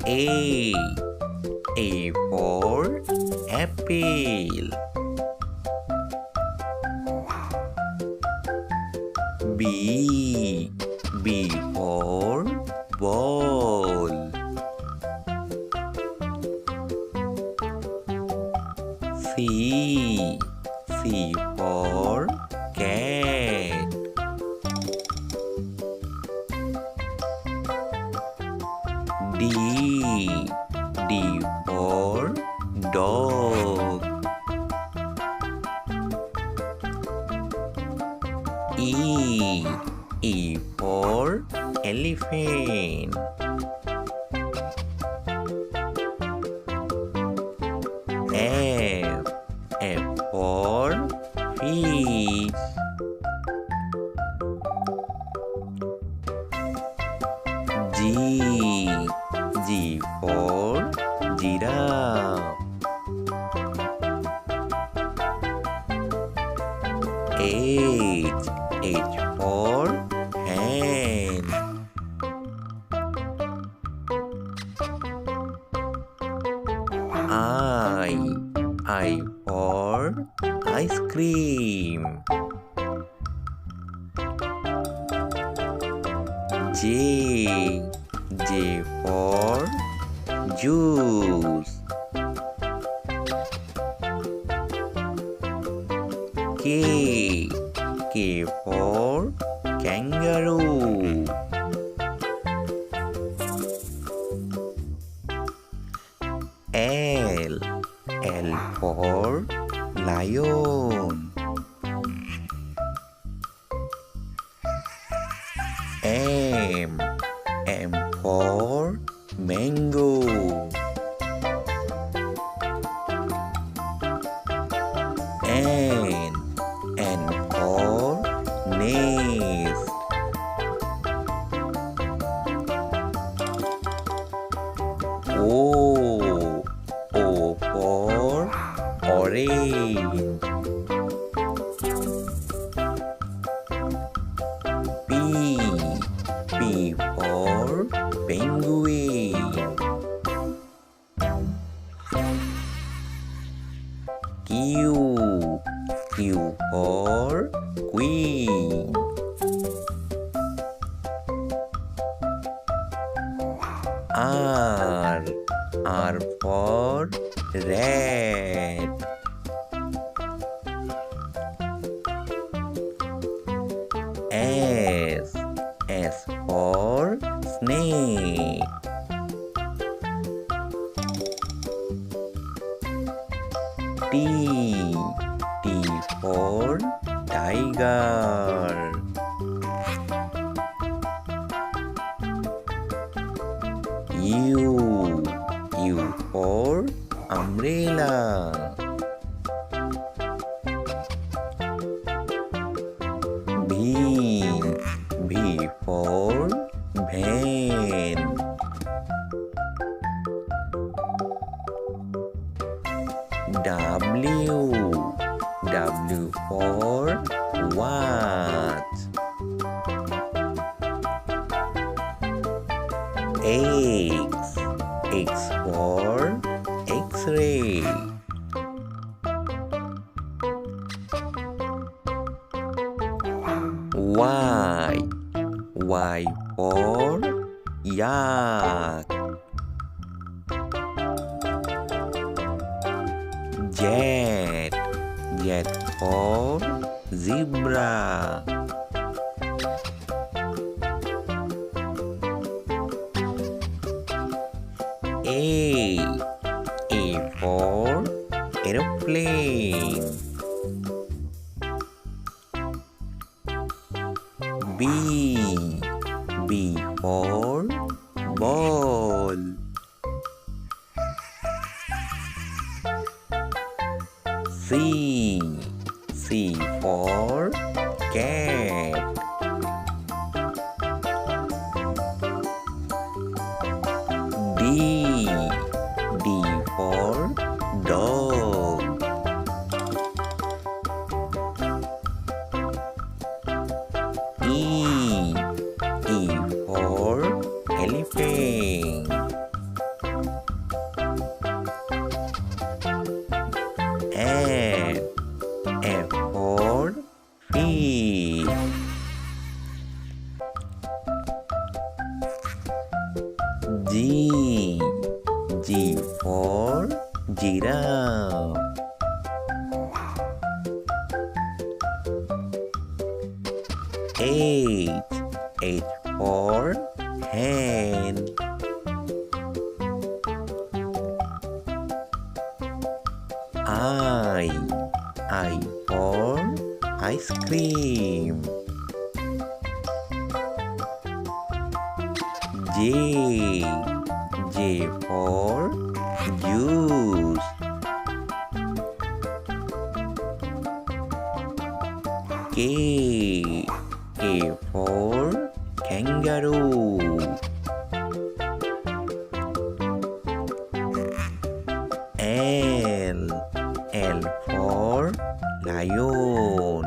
A. A for apple. B. B for ball. C. C for cat. D. D for dog. E. E for elephant. F. F for fish. G. G for giraffe. H. H for hen. I for ice cream. J. J for juice. K. K for kangaroo. L. L for lion. M. M for mango. N. N for nest. O. O for orange. P. P for penguin. Q. Q for queen. R. R for rat. S. S for snake. T. T for tiger. U. U for umbrella. B. B for van. W. W for watch. X. X for X-ray. Y. Y for yak. Z. Z for zebra. A. A for aeroplane. B. B for ball. C. C for cat. D. D for dog. E. E for elephant. G. G for giraffe. H. H for hen. I. I for ice cream. J. J for juice. K. K for kangaroo. L. L for lion.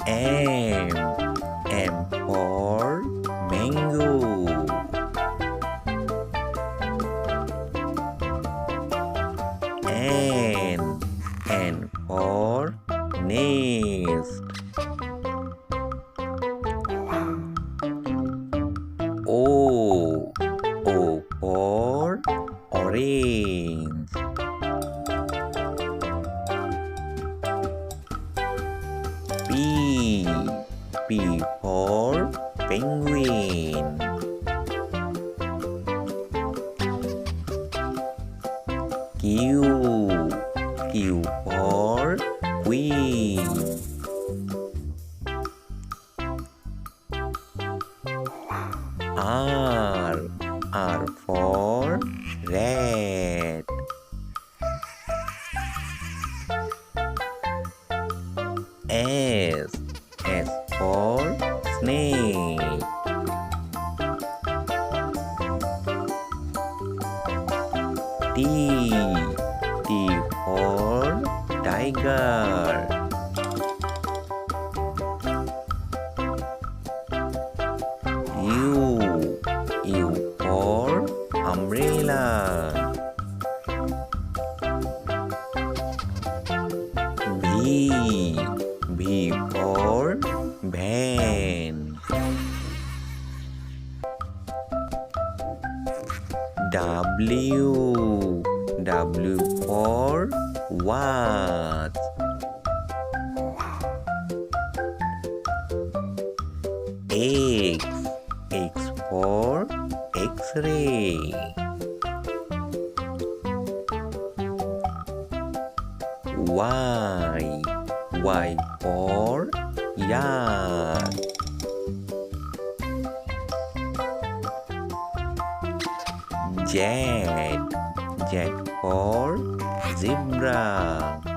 M. M for mango. N. N for nest. O. O for orange. P. P for penguin. Q. Q for queen. R. R for rat. S. S for snake. T. T for tiger. U. U for umbrella. V. V for van. W. W for what? X. X for X-ray. Y. Y for yard. Z. Z for zebra.